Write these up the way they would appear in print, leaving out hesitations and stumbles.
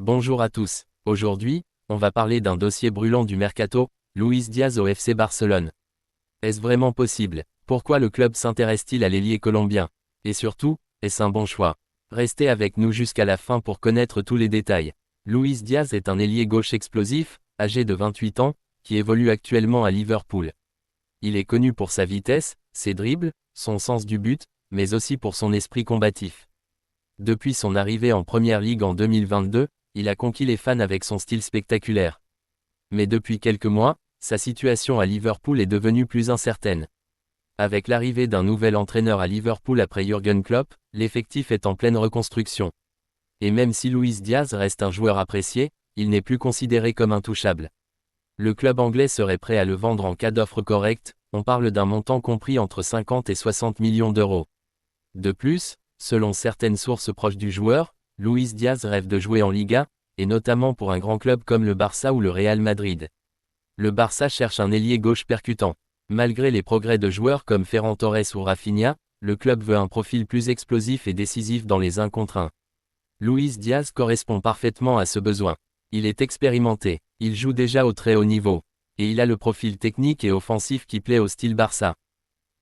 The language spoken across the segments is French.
Bonjour à tous. Aujourd'hui, on va parler d'un dossier brûlant du mercato, Luis Diaz au FC Barcelone. Est-ce vraiment possible? Pourquoi le club s'intéresse-t-il à l'ailier colombien? Et surtout, est-ce un bon choix? Restez avec nous jusqu'à la fin pour connaître tous les détails. Luis Diaz est un ailier gauche explosif, âgé de 28 ans, qui évolue actuellement à Liverpool. Il est connu pour sa vitesse, ses dribbles, son sens du but, mais aussi pour son esprit combatif. Depuis son arrivée en Première Ligue en 2022, il a conquis les fans avec son style spectaculaire. Mais depuis quelques mois, sa situation à Liverpool est devenue plus incertaine. Avec l'arrivée d'un nouvel entraîneur à Liverpool après Jürgen Klopp, l'effectif est en pleine reconstruction. Et même si Luis Diaz reste un joueur apprécié, il n'est plus considéré comme intouchable. Le club anglais serait prêt à le vendre en cas d'offre correcte, on parle d'un montant compris entre 50 et 60 millions d'euros. De plus, selon certaines sources proches du joueur, Luis Diaz rêve de jouer en Liga, et notamment pour un grand club comme le Barça ou le Real Madrid. Le Barça cherche un ailier gauche percutant. Malgré les progrès de joueurs comme Ferran Torres ou Rafinha, le club veut un profil plus explosif et décisif dans les 1 contre 1. Luis Diaz correspond parfaitement à ce besoin. Il est expérimenté, il joue déjà au très haut niveau, et il a le profil technique et offensif qui plaît au style Barça.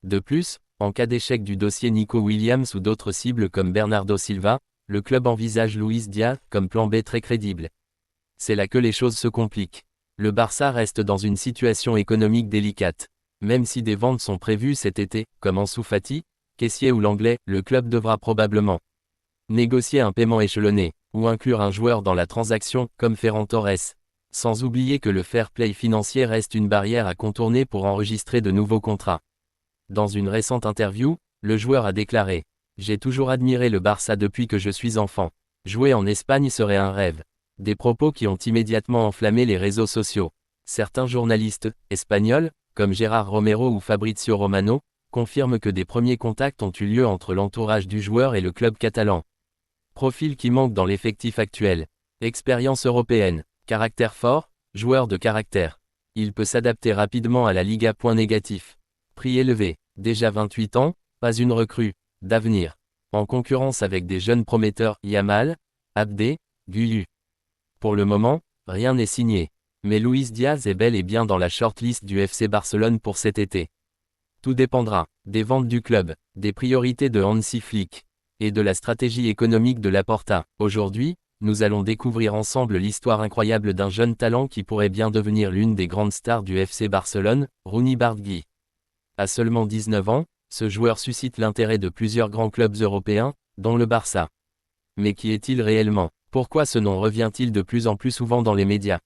De plus, en cas d'échec du dossier Nico Williams ou d'autres cibles comme Bernardo Silva, le club envisage Luis Diaz comme plan B très crédible. C'est là que les choses se compliquent. Le Barça reste dans une situation économique délicate. Même si des ventes sont prévues cet été, comme Ansu Fati, Kessié ou l'Anglais, le club devra probablement négocier un paiement échelonné, ou inclure un joueur dans la transaction, comme Ferran Torres. Sans oublier que le fair play financier reste une barrière à contourner pour enregistrer de nouveaux contrats. Dans une récente interview, le joueur a déclaré « J'ai toujours admiré le Barça depuis que je suis enfant. Jouer en Espagne serait un rêve ». Des propos qui ont immédiatement enflammé les réseaux sociaux. Certains journalistes espagnols, comme Gérard Romero ou Fabrizio Romano, confirment que des premiers contacts ont eu lieu entre l'entourage du joueur et le club catalan. Profil qui manque dans l'effectif actuel. Expérience européenne. Caractère fort, joueur de caractère. Il peut s'adapter rapidement à la Liga. Point négatif. Prix élevé. Déjà 28 ans, pas une recrue d'avenir. En concurrence avec des jeunes prometteurs Yamal, Abdé, Guyu. Pour le moment, rien n'est signé. Mais Luis Diaz est bel et bien dans la shortlist du FC Barcelone pour cet été. Tout dépendra des ventes du club, des priorités de Hansi Flick et de la stratégie économique de Laporta. Aujourd'hui, nous allons découvrir ensemble l'histoire incroyable d'un jeune talent qui pourrait bien devenir l'une des grandes stars du FC Barcelone, Rooney Barguil. À seulement 19 ans, ce joueur suscite l'intérêt de plusieurs grands clubs européens, dont le Barça. Mais qui est-il réellement? Pourquoi ce nom revient-il de plus en plus souvent dans les médias?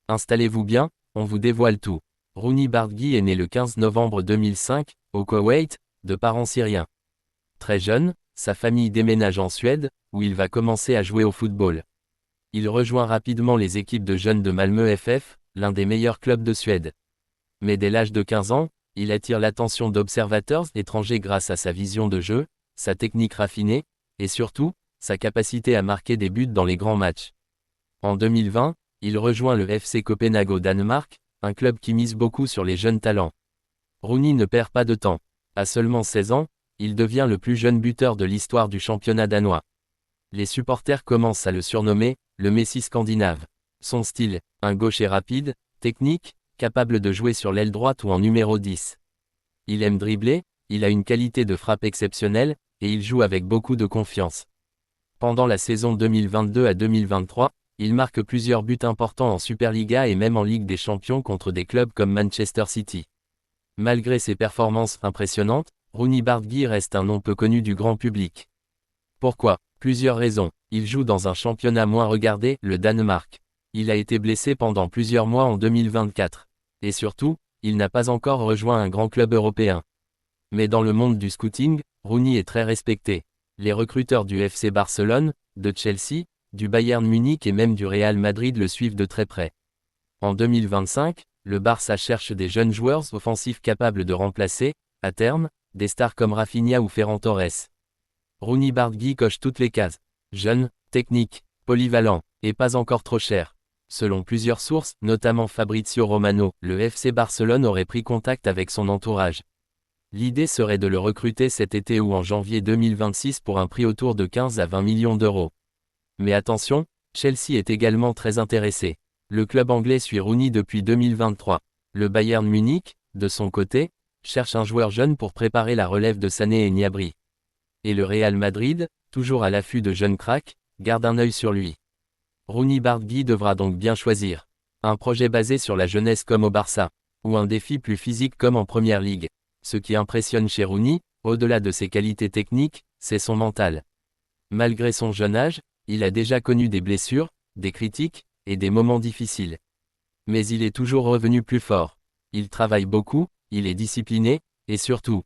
Installez-vous bien, on vous dévoile tout. Rooney Barguil est né le 15 novembre 2005, au Koweït, de parents syriens. Très jeune, sa famille déménage en Suède, où il va commencer à jouer au football. Il rejoint rapidement les équipes de jeunes de Malmö FF, l'un des meilleurs clubs de Suède. Mais dès l'âge de 15 ans, il attire l'attention d'observateurs étrangers grâce à sa vision de jeu, sa technique raffinée, et surtout, sa capacité à marquer des buts dans les grands matchs. En 2020, il rejoint le FC Copenhague au Danemark, un club qui mise beaucoup sur les jeunes talents. Rooney ne perd pas de temps. À seulement 16 ans, il devient le plus jeune buteur de l'histoire du championnat danois. Les supporters commencent à le surnommer « le Messi scandinave ». Son style, un gaucher rapide, technique, capable de jouer sur l'aile droite ou en numéro 10. Il aime dribbler, il a une qualité de frappe exceptionnelle, et il joue avec beaucoup de confiance. Pendant la saison 2022 à 2023, il marque plusieurs buts importants en Superliga et même en Ligue des Champions contre des clubs comme Manchester City. Malgré ses performances impressionnantes, Rooney Barguil reste un nom peu connu du grand public. Pourquoi? Plusieurs raisons. Il joue dans un championnat moins regardé, le Danemark. Il a été blessé pendant plusieurs mois en 2024. Et surtout, il n'a pas encore rejoint un grand club européen. Mais dans le monde du scouting, Rooney est très respecté. Les recruteurs du FC Barcelone, de Chelsea, du Bayern Munich et même du Real Madrid le suivent de très près. En 2025, le Barça cherche des jeunes joueurs offensifs capables de remplacer, à terme, des stars comme Rafinha ou Ferran Torres. Rooney Barguil coche toutes les cases. Jeune, technique, polyvalent, et pas encore trop cher. Selon plusieurs sources, notamment Fabrizio Romano, le FC Barcelone aurait pris contact avec son entourage. L'idée serait de le recruter cet été ou en janvier 2026 pour un prix autour de 15 à 20 millions d'euros. Mais attention, Chelsea est également très intéressé. Le club anglais suit Rooney depuis 2023. Le Bayern Munich, de son côté, cherche un joueur jeune pour préparer la relève de Sané et Gnabry. Et le Real Madrid, toujours à l'affût de jeunes cracks, garde un œil sur lui. Rooney Bargui devra donc bien choisir. Un projet basé sur la jeunesse comme au Barça, ou un défi plus physique comme en Première Ligue. Ce qui impressionne chez Rooney, au-delà de ses qualités techniques, c'est son mental. Malgré son jeune âge, il a déjà connu des blessures, des critiques, et des moments difficiles. Mais il est toujours revenu plus fort. Il travaille beaucoup, il est discipliné, et surtout,